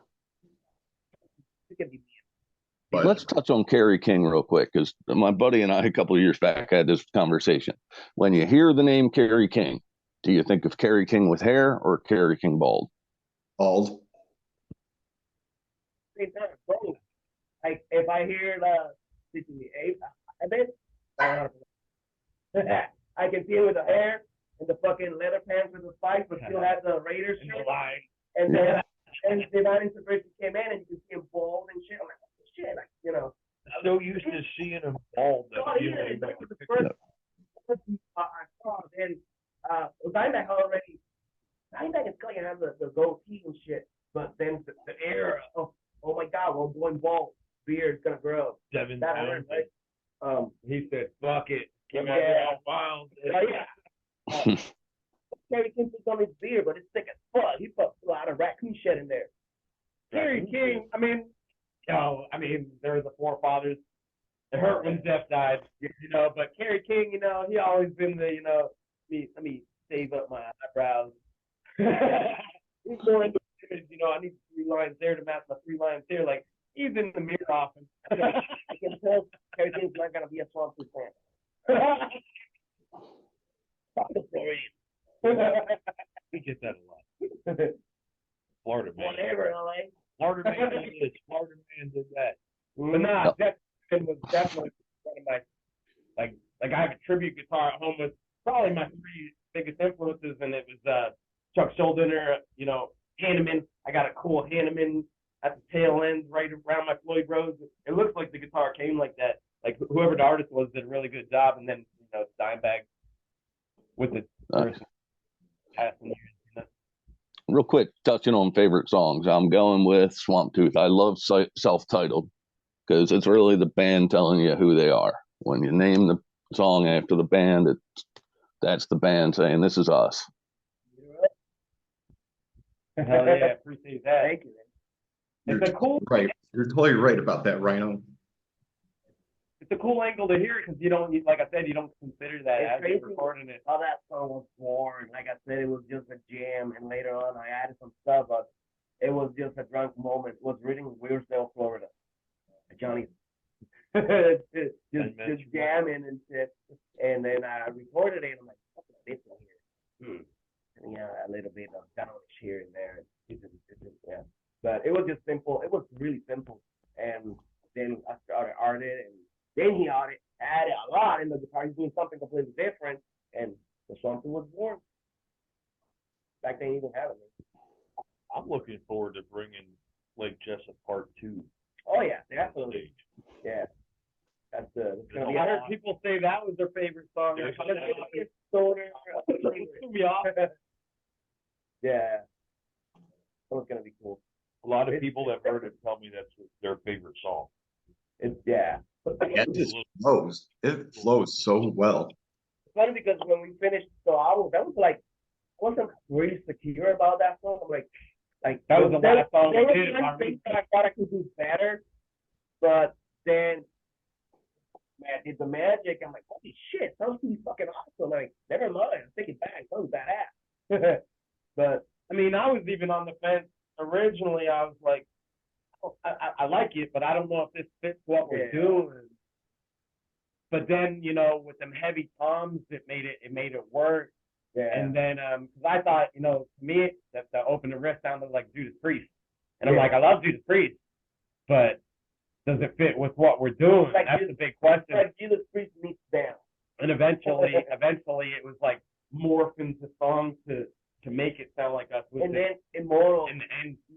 But Let's touch on Kerry King real quick because my buddy and I a couple of years back had this conversation. When you hear the name Kerry King, do you think of Kerry King with hair or Kerry King bald? bald. Like if I hear I bet I can see him with the hair and the fucking leather pants with the spikes, but still have the Raiders shirt. And then and Divine Intervention came in and you can see him bald and shit. I'm like, oh, shit, like, you know. I'm so used to seeing him bald. Oh, yeah, that was the first I saw. Then Dimebag already. Dimebag is going to have the goatee and shit, but then the era of oh my god, we're going bald, beard's gonna grow. 7 That pounds. hurt, right? He said, "Fuck it, Yeah. come out wild." Oh, yeah. Kerry King put on his beard, but it's thick as fuck. He put a lot of raccoon shit in there. Kerry King, I mean, there were the forefathers. It hurt when Jeff died, you know, but Kerry King, you know, he always been the, you know, let me save up my eyebrows. He's more into, you know, I need 3 lines there to match my 3 lines here. Like, he's in the mirror often. I can tell Kerry King's not gonna be a Swamp Tooth fan. We get that a lot. Florida man. Whatever, LA. Florida man did this. Florida man did that. But nah, Jeff was definitely one of my, like I have a tribute guitar at home with probably my 3 biggest influences, and it was Chuck Schuldiner, you know, Hanneman. I got a cool Hanneman at the tail end, right around my Floyd Rose. It looks like the guitar came like that. Like whoever the artist was did a really good job, and then you know Dimebag with the passing years. You know? Real quick, touching on favorite songs, I'm going with Swamp Tooth. I love self-titled because it's really the band telling you who they are. When you name the song after the band, that's the band saying, "This is us." Hell yeah, appreciate that. Thank you, man. You're It's a cool, right. You're totally right about that, Rhino. it's a cool angle to hear because you don't, like I said, you don't consider that It's as you're crazy recording it. how that song was born. Like I said, it was just a jam, and later on I added some stuff, but it was just a drunk moment. It was reading Webisode, Florida. Johnny just jamming and shit. And then I recorded it, and I'm like, what's this in here? And yeah, a little bit of downish here and there. Yeah. But it was just simple. It was really simple. And then I started arting, and then he added a lot in the guitar. He's doing something completely different, and the something was born. Back then, he didn't have it. I'm looking forward to bringing Lake Jessup Part 2. Oh yeah, definitely. Yeah, that's gonna be. I heard people say that was their favorite song. It's stoner. Threw me off. Yeah, so it's gonna be cool. A lot of people that have heard it tell me that's their favorite song. Yeah. Yeah, it just flows. It flows so well. It's funny because when we finished the album, that was like, I wasn't really secure about that song. I'm like That was the last song there we was did. one thing that I thought I could do better, but then man, I did the magic. I'm like, holy shit, sounds pretty fucking awesome. Like, never mind, take it back. Sounds badass. But I mean, I was even on the fence. Originally, I was like, oh, I like it, but I don't know if this fits what we're doing. But then, you know, with them heavy toms, it made it work. yeah, And then, because I thought, you know, to me, that the opening riff sounded like Judas Priest, and I'm like, I love Judas Priest, but does it fit with what we're doing? Like That's the big question. like Judas Priest meets down. And eventually, it was like morph into songs to make it sound like us. And then Immortal and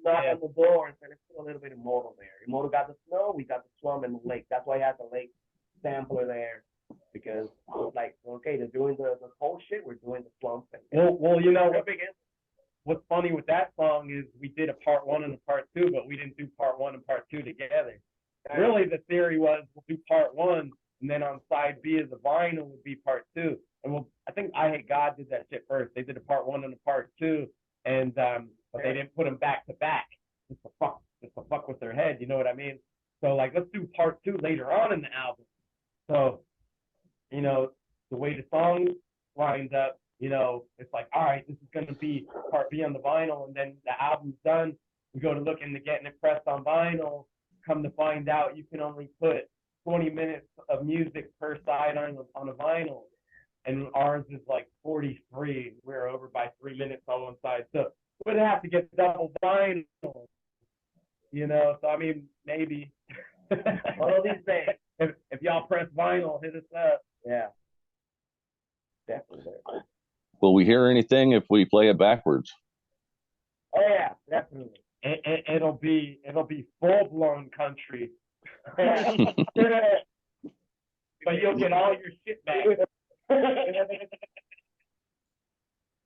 knocked on the door and said, let's put a little bit of Immortal there. Immortal got the snow, we got the swamp and the lake. That's why I had the lake sampler there. Because I was like, okay, they're doing the cold shit, we're doing the swamp thing. well, you know, what's funny with that song is we did a part 1 and a part 2, but we didn't do part 1 and part 2 together. Really, the theory was we'll do part 1, and then on side B of the vinyl would be part 2. And I think I Hate God did that shit first. They did a part 1 and a part 2, and but they didn't put them back to back just to fuck with their head. You know what I mean? So like, let's do part 2 later on in the album. So, you know, the way the song lined up, you know, it's like, all right, this is going to be part B on the vinyl, and then the album's done. We go to look into getting it pressed on vinyl. Come to find out, you can only put 20 minutes of music per side on a vinyl, and ours is like 43. We're over by 3 minutes on one side, so we'd have to get double vinyl. You know, so I mean, maybe One of these days. if y'all press vinyl, hit us up. Yeah. Definitely. Will we hear anything if we play it backwards? Oh yeah, definitely. It'll be full blown country, but you'll get all your shit back.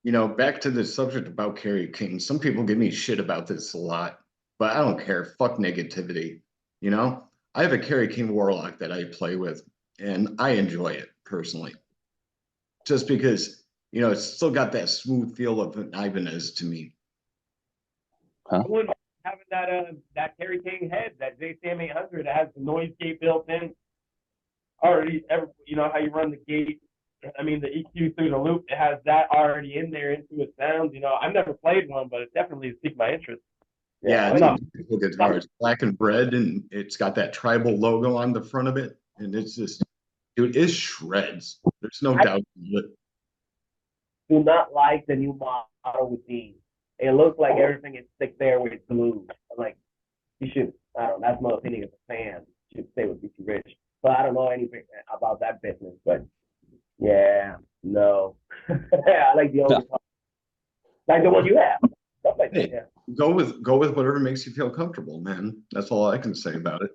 You know, back to the subject about Kerry King. Some people give me shit about this a lot, but I don't care. Fuck negativity. You know, I have a Kerry King Warlock that I play with, and I enjoy it personally. Just because, you know, it's still got that smooth feel of an Ibanez to me. Having that Kerry King head, that JCM 800, that has the noise gate built in. Already, you know how you run the gate. I mean, the EQ through the loop, it has that already in there into its sounds. You know, I've never played one, but it definitely has piqued my interest. Yeah, it's a beautiful guitar. It's black and red, and it's got that tribal logo on the front of it, and it's just, dude, it shreds. There's no doubt. Do not like the new model with these. It looks like everything is stick there with glue. I'm like, you should, I don't know, that's my opinion as a fan. You should stay with BC Rich. But I don't know anything about that business. But yeah, no. I like the old guitar. Like the one you have. Stuff like that, yeah. Go with whatever makes you feel comfortable, man. That's all I can say about it.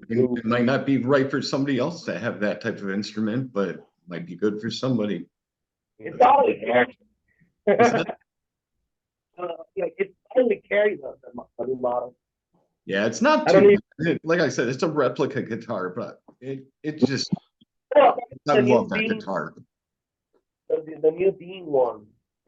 It might not be right for somebody else to have that type of instrument, but it might be good for somebody. It's always carry. It's only carry the new model. Yeah, it's not too, like I said, it's a replica guitar, but it just, I love that guitar. The new Dean one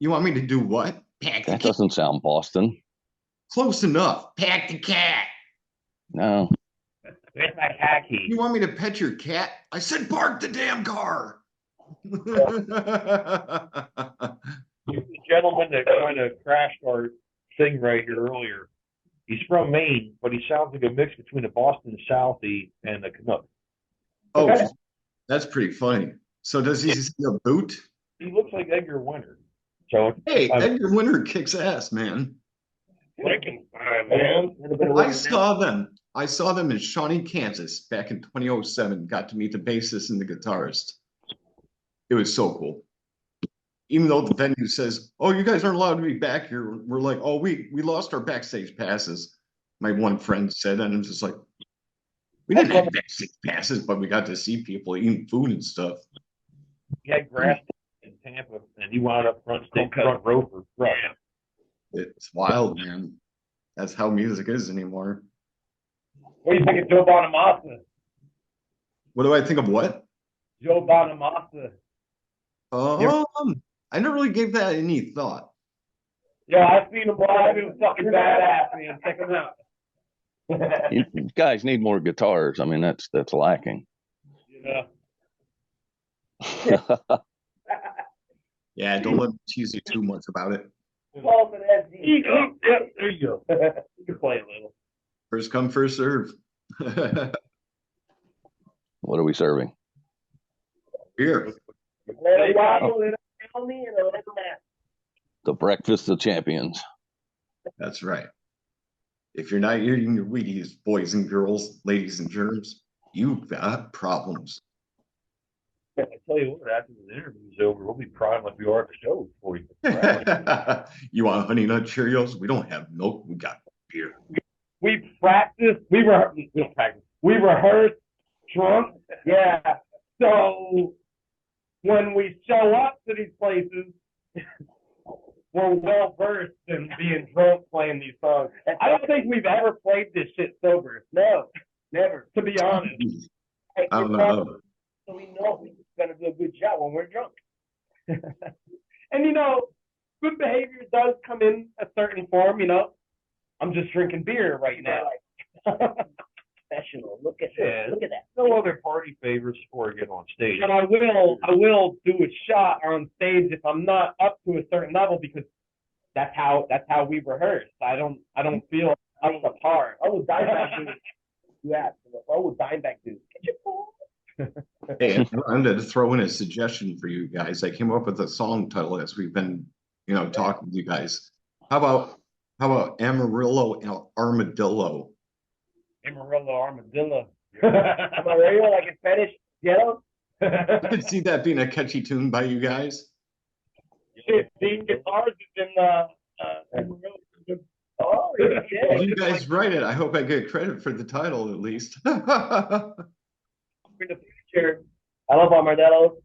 You want me to do what? Pack the That cat. doesn't sound Boston. Close enough. Pack the cat. No. It's my khaki. You want me to pet your cat? I said park the damn car. The gentleman that kind of crashed our thing right here earlier, he's from Maine, but he sounds like a mix between a Boston Southie and a Canuck. Oh, that's pretty funny. So does he see a boot? He looks like Edgar Winter. So Hey, Edgar Winter kicks ass, man. freaking fine, man. I saw them. I saw them in Shawnee, Kansas back in 2007. Got to meet the bassist and the guitarist. It was so cool. Even though the venue says, "Oh, you guys aren't allowed to be back here," we're like, "Oh, we lost our backstage passes." My one friend said, and I'm just like, "We didn't have backstage passes, but we got to see people eating food and stuff." He had grass in Tampa, and he wound up front row for Rush. It's wild, man. That's how music is anymore. What do you think of Joe Bonamassa? What do I think of what? Joe Bonamassa. I never really gave that any thought. Yo, I've seen him live. He was fucking badass, man. Check him out. You guys need more guitars. I mean, that's lacking. Yeah. Yeah, don't let me tease you too much about it. Yep, there you go. You can play a little. First come, first serve. What are we serving? Here. The breakfast of champions. That's right. If you're not eating your Wheaties, boys and girls, ladies and germs, you've got problems. I tell you what, after the interview's over, we'll be primed like we are at the show for you. You want Honey Nut Cheerios? We don't have milk. We got beer. We practiced. We rehearsed drunk. Yeah. So when we show up to these places, we're well versed in being drunk playing these songs. I don't think we've ever played this shit sober. No, never. To be honest. I don't know. So we know we're gonna do a good job when we're drunk. And you know, good behavior does come in a certain form. You know, I'm just drinking beer right now. Professional. Look at that. Look at that. No other party favorites before I get on stage. And I will do a shot on stage if I'm not up to a certain level because that's how we rehearse. I don't feel up to par. Oh, Dimebag dude. Yeah. Oh, Dimebag dude. Get your phone. Hey, I'm going to throw in a suggestion for you guys. I came up with a song title as we've been, talking with you guys. How about Amarillo and Armadillo? Amarillo, armadillo. Amarillo, like in Spanish, yellow. I could see that being a catchy tune by you guys. 15 guitars is in Amarillo. Oh, yeah. If you guys write it, I hope I get credit for the title at least. In the future, I love armadillos.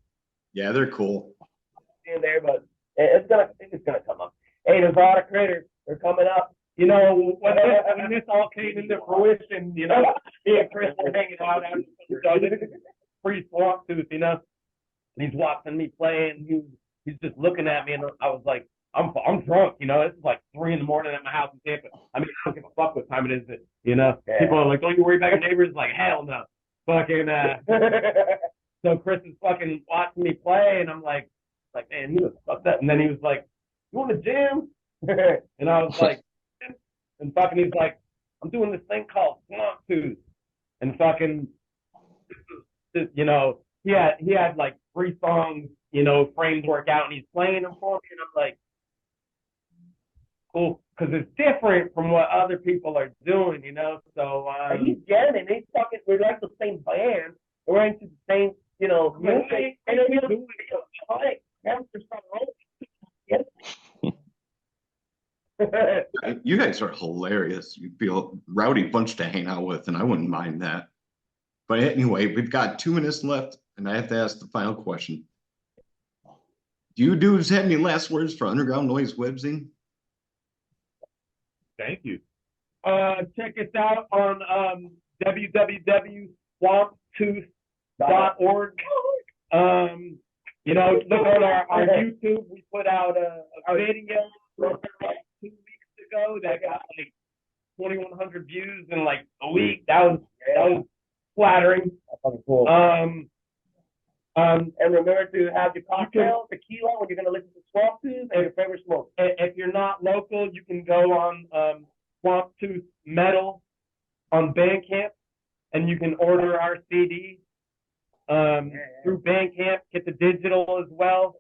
Yeah, they're cool. In there, but it's gonna come up. Hey, there's a lot of critters. They're coming up. You know, when this all came into fruition, me and Chris were hanging out after free swamp tooth, and he's watching me play, and he's just looking at me, and I was like, I'm drunk, this is like 3 a.m. at my house in Tampa. I mean, I don't give a fuck what time it is, Yeah. People are like, don't you worry about your neighbors? Like, hell no. Fucking, so Chris is fucking watching me play, and I'm like, man, he was fucked up. And then he was like, you want to jam? And I was like, and fucking he's like, I'm doing this thing called swamp tooth. And fucking, he had like 3 songs, framed work out, and he's playing them for me, and I'm like, cool, because it's different from what other people are doing, So he's jamming. He's fucking. We're like the same band. We're into the same, music. And then You guys are hilarious. You'd be a rowdy bunch to hang out with, and I wouldn't mind that. But anyway, we've got 2 minutes left, and I have to ask the final question. Do you dudes have any last words for Underground Noise Webzine? Thank you. Check us out on www.swamptooth.org. You know, look on our YouTube. We put out a video like 2 weeks ago that got like 2,100 views in like a week. That was flattering. That's fucking cool. And remember to have your cocktail, tequila, when you're gonna listen to Swamp Tooth and your favorite smoke. If you're not local, you can go on Swamp Tooth Metal on Bandcamp, and you can order our CD through Bandcamp. Get the digital as well,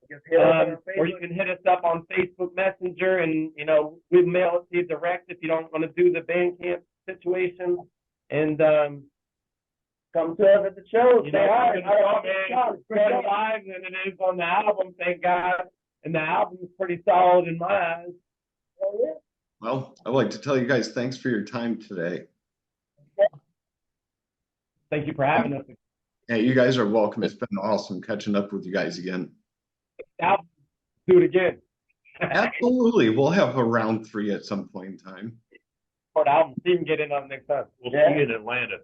or you can hit us up on Facebook Messenger, and you know we mail it to you direct if you don't want to do the Bandcamp situation. And come to us at the show. you know, it's better live than it is on the album, thank God. And the album is pretty solid in my eyes. Well, I'd like to tell you guys thanks for your time today. Thank you for having us. Yeah, you guys are welcome. It's been awesome catching up with you guys again. Album, do it again. Absolutely. We'll have a round 3 at some point in time. For the album, you can get in on next time. We'll see you in Atlanta.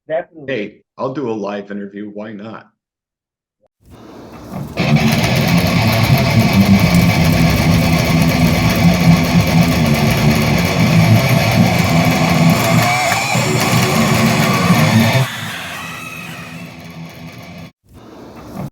Definitely. Hey, I'll do a live interview. Why not?